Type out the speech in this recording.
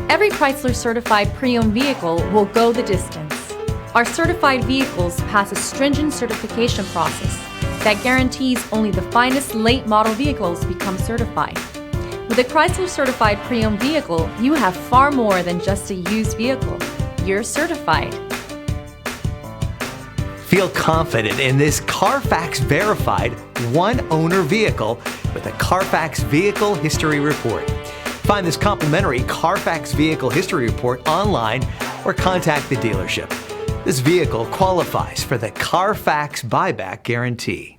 Every Chrysler certified pre-owned vehicle will go the distance. Our certified vehicles pass a stringent certification process that guarantees only the finest late model vehicles become certified. With a Chrysler certified pre-owned vehicle, you have far more than just a used vehicle. You're certified. Feel confident in this Carfax verified one-owner vehicle with a Carfax Vehicle History Report. Find this complimentary Carfax Vehicle History Report online or contact the dealership. This vehicle qualifies for the Carfax Buyback Guarantee.